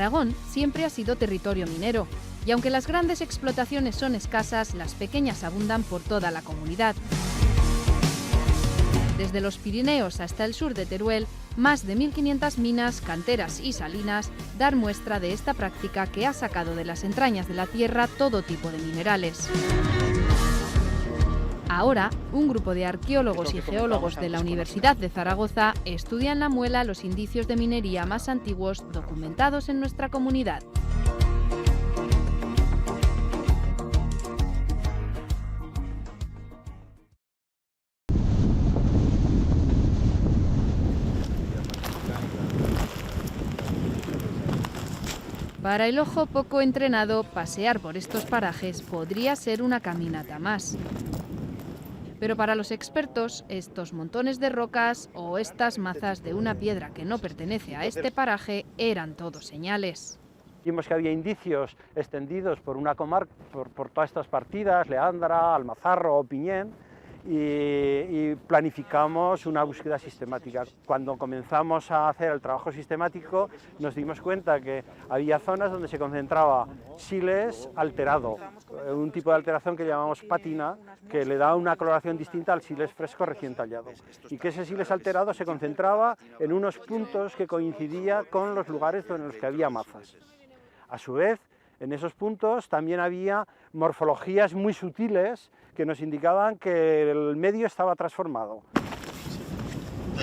Aragón siempre ha sido territorio minero, y aunque las grandes explotaciones son escasas, las pequeñas abundan por toda la comunidad. Desde los Pirineos hasta el sur de Teruel, más de 1.500 minas, canteras y salinas dan muestra de esta práctica que ha sacado de las entrañas de la tierra todo tipo de minerales. Ahora, un grupo de arqueólogos y geólogos de la Universidad de Zaragoza estudia en La Muela los indicios de minería más antiguos documentados en nuestra comunidad. Para el ojo poco entrenado, pasear por estos parajes podría ser una caminata más. Pero para los expertos, estos montones de rocas o estas mazas de una piedra que no pertenece a este paraje eran todo señales. Vimos que había indicios extendidos por una comarca, por todas estas partidas, Leandra, Almazarro, Piñén, y planificamos una búsqueda sistemática. Cuando comenzamos a hacer el trabajo sistemático nos dimos cuenta que había zonas donde se concentraba sílex alterado, un tipo de alteración que llamamos pátina, que le da una coloración distinta al sílex fresco recién tallado, y que ese sílex alterado se concentraba en unos puntos que coincidía con los lugares en los que había mazas. A su vez, en esos puntos también había morfologías muy sutiles que nos indicaban que el medio estaba transformado.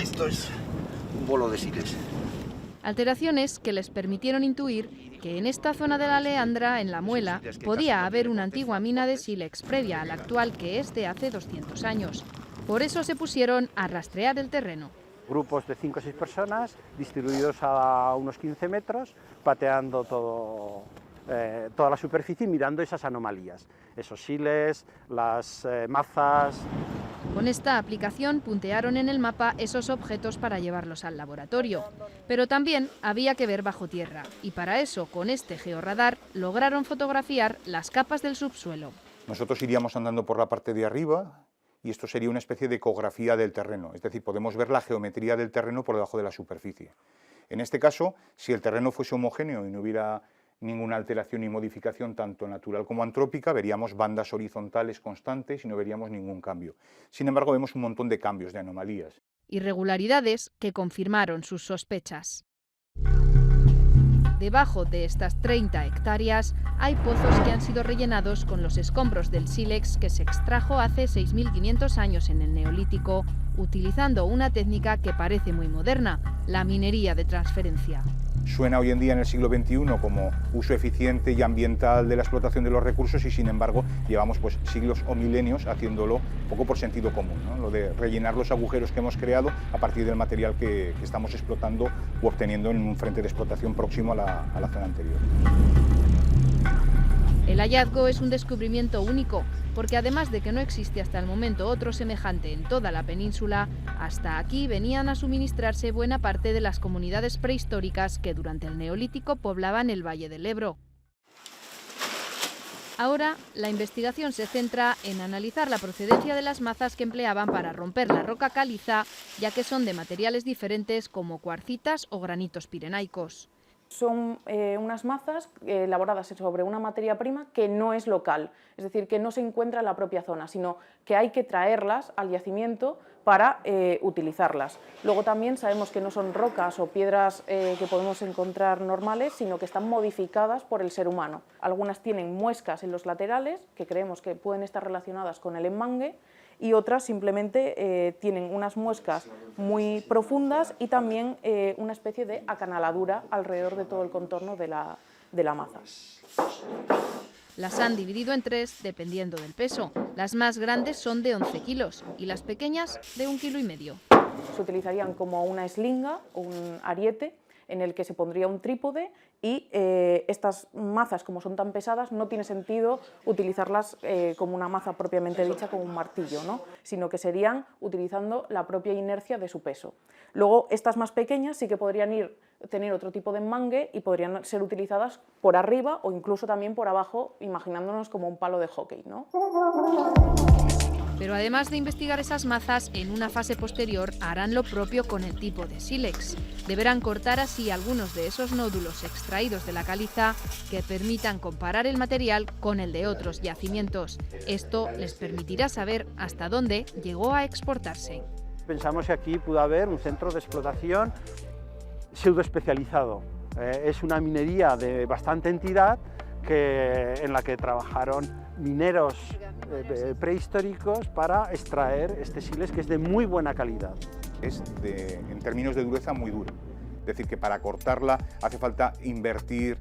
Esto es un bolo de sílex. Alteraciones que les permitieron intuir que en esta zona de la Leandra, en La Muela, podía haber una antigua mina de sílex previa a la actual, que es de hace 200 años. Por eso se pusieron a rastrear el terreno. Grupos de 5 o 6 personas distribuidos a unos 15 metros, pateando toda la superficie y mirando esas anomalías, esos sílex, las mazas. Con esta aplicación puntearon en el mapa esos objetos para llevarlos al laboratorio. Pero también había que ver bajo tierra, y para eso, con este georradar, lograron fotografiar las capas del subsuelo. Nosotros iríamos andando por la parte de arriba, y esto sería una especie de ecografía del terreno, es decir, podemos ver la geometría del terreno por debajo de la superficie. En este caso, si el terreno fuese homogéneo y no hubiera ninguna alteración ni modificación tanto natural como antrópica, veríamos bandas horizontales constantes y no veríamos ningún cambio. Sin embargo, vemos un montón de cambios, de anomalías. Irregularidades que confirmaron sus sospechas. Debajo de estas 30 hectáreas hay pozos que han sido rellenados con los escombros del sílex que se extrajo hace 6.500 años en el Neolítico, utilizando una técnica que parece muy moderna, la minería de transferencia. Suena hoy en día en el siglo XXI como uso eficiente y ambiental de la explotación de los recursos y sin embargo llevamos pues siglos o milenios haciéndolo un poco por sentido común, ¿no? Lo de rellenar los agujeros que hemos creado a partir del material que estamos explotando o obteniendo en un frente de explotación próximo a la zona anterior. El hallazgo es un descubrimiento único, porque además de que no existe hasta el momento otro semejante en toda la península, hasta aquí venían a suministrarse buena parte de las comunidades prehistóricas que durante el Neolítico poblaban el Valle del Ebro. Ahora, la investigación se centra en analizar la procedencia de las mazas que empleaban para romper la roca caliza, ya que son de materiales diferentes como cuarcitas o granitos pirenaicos. Son unas mazas elaboradas sobre una materia prima que no es local, es decir, que no se encuentra en la propia zona, sino que hay que traerlas al yacimiento para utilizarlas. Luego también sabemos que no son rocas o piedras que podemos encontrar normales, sino que están modificadas por el ser humano. Algunas tienen muescas en los laterales, que creemos que pueden estar relacionadas con el enmangue, y otras simplemente tienen unas muescas muy profundas y también una especie de acanaladura alrededor de todo el contorno de la maza. Las han dividido en tres dependiendo del peso. Las más grandes son de 11 kilos y las pequeñas de 1,5 kilos. Se utilizarían como una eslinga o un ariete en el que se pondría un trípode y estas mazas, como son tan pesadas, no tiene sentido utilizarlas como una maza propiamente dicha, como un martillo, ¿no? Sino que serían utilizando la propia inercia de su peso. Luego, estas más pequeñas sí que podrían tener otro tipo de enmangue y podrían ser utilizadas por arriba o incluso también por abajo, imaginándonos como un palo de hockey, ¿no? Pero además de investigar esas mazas, en una fase posterior harán lo propio con el tipo de sílex. Deberán cortar así algunos de esos nódulos extraídos de la caliza que permitan comparar el material con el de otros yacimientos. Esto les permitirá saber hasta dónde llegó a exportarse. Pensamos que aquí pudo haber un centro de explotación pseudoespecializado. Es una minería de bastante entidad en la que trabajaron mineros prehistóricos para extraer este sílex, que es de muy buena calidad. En términos de dureza, muy duro. Es decir, que para cortarla hace falta invertir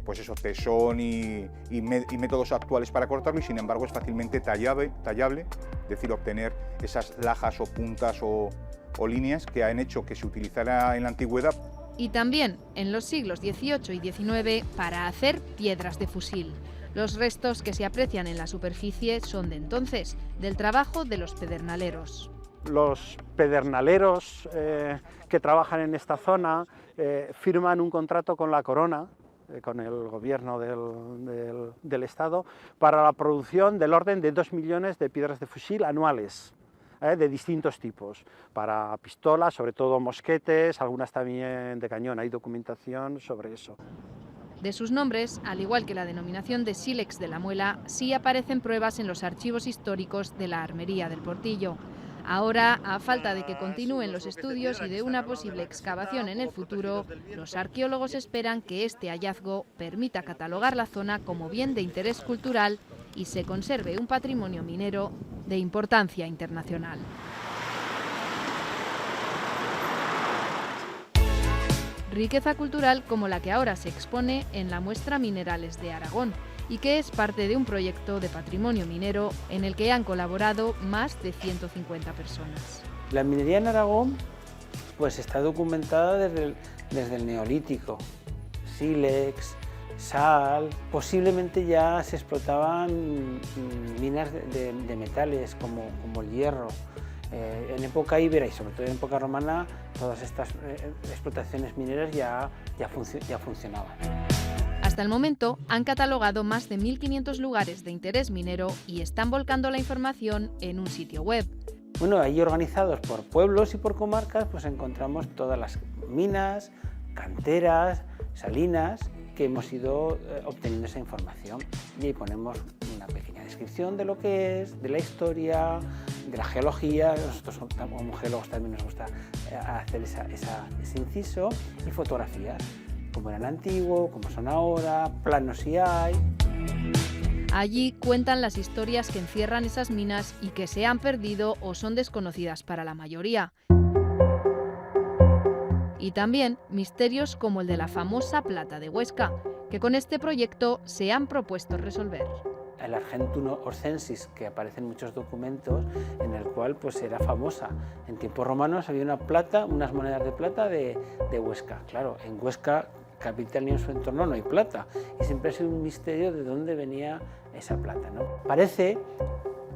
pues eso, tesón y métodos actuales para cortarlo, y sin embargo es fácilmente tallable, es decir, obtener esas lajas o puntas o líneas que han hecho que se utilizara en la antigüedad. Y también en los siglos XVIII y XIX para hacer piedras de fusil. Los restos que se aprecian en la superficie son de entonces, del trabajo de los pedernaleros. Los pedernaleros que trabajan en esta zona firman un contrato con la corona, con el gobierno del Estado, para la producción del orden de 2 millones de piedras de fusil anuales, de distintos tipos, para pistolas, sobre todo mosquetes, algunas también de cañón. Hay documentación sobre eso. De sus nombres, al igual que la denominación de sílex de la Muela, sí aparecen pruebas en los archivos históricos de la Armería del Portillo. Ahora, a falta de que continúen los estudios y de una posible excavación en el futuro, los arqueólogos esperan que este hallazgo permita catalogar la zona como bien de interés cultural y se conserve un patrimonio minero de importancia internacional. Riqueza cultural como la que ahora se expone en la muestra Minerales de Aragón y que es parte de un proyecto de patrimonio minero en el que han colaborado más de 150 personas. La minería en Aragón pues está documentada desde el Neolítico. Sílex, sal, posiblemente ya se explotaban minas de metales como el hierro. En época íbera y sobre todo en época romana, todas estas explotaciones mineras ya funcionaban. Hasta el momento han catalogado más de 1.500 lugares de interés minero y están volcando la información en un sitio web. Bueno, ahí organizados por pueblos y por comarcas, pues encontramos todas las minas, canteras, salinas, que hemos ido obteniendo esa información. Y ahí ponemos una pequeña descripción de lo que es, de la historia, de la geología. Nosotros como geólogos también nos gusta hacer ese inciso, y fotografías, como eran antiguo, como son ahora, planos si hay. Allí cuentan las historias que encierran esas minas y que se han perdido o son desconocidas para la mayoría. Y también misterios como el de la famosa plata de Huesca, que con este proyecto se han propuesto resolver. El Argentum Orcensis, que aparece en muchos documentos, en el cual pues era famosa. En tiempos romanos había unas monedas de plata de Huesca. Claro, en Huesca, capital ni en su entorno, no hay plata. Y siempre ha sido un misterio de dónde venía esa plata, ¿no? Parece,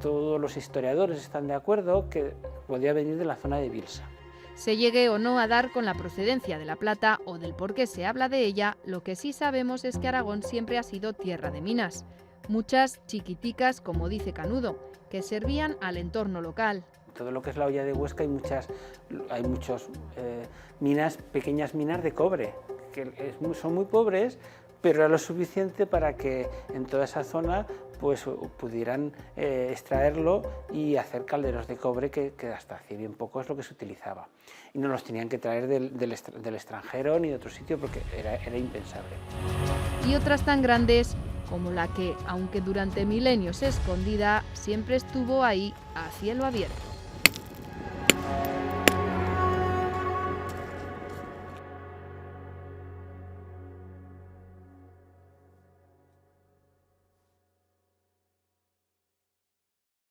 todos los historiadores están de acuerdo, que podía venir de la zona de Bilsa. Se llegue o no a dar con la procedencia de la plata o del por qué se habla de ella, lo que sí sabemos es que Aragón siempre ha sido tierra de minas. Muchas chiquiticas, como dice Canudo, que servían al entorno local. Todo lo que es la hoya de Huesca hay muchas minas, pequeñas minas de cobre, que son muy pobres, pero era lo suficiente para que en toda esa zona pues pudieran extraerlo y hacer calderos de cobre, que hasta hace bien poco es lo que se utilizaba. Y no los tenían que traer del extranjero ni de otro sitio, porque era impensable. Y otras tan grandes como la que, aunque durante milenios escondida, siempre estuvo ahí a cielo abierto.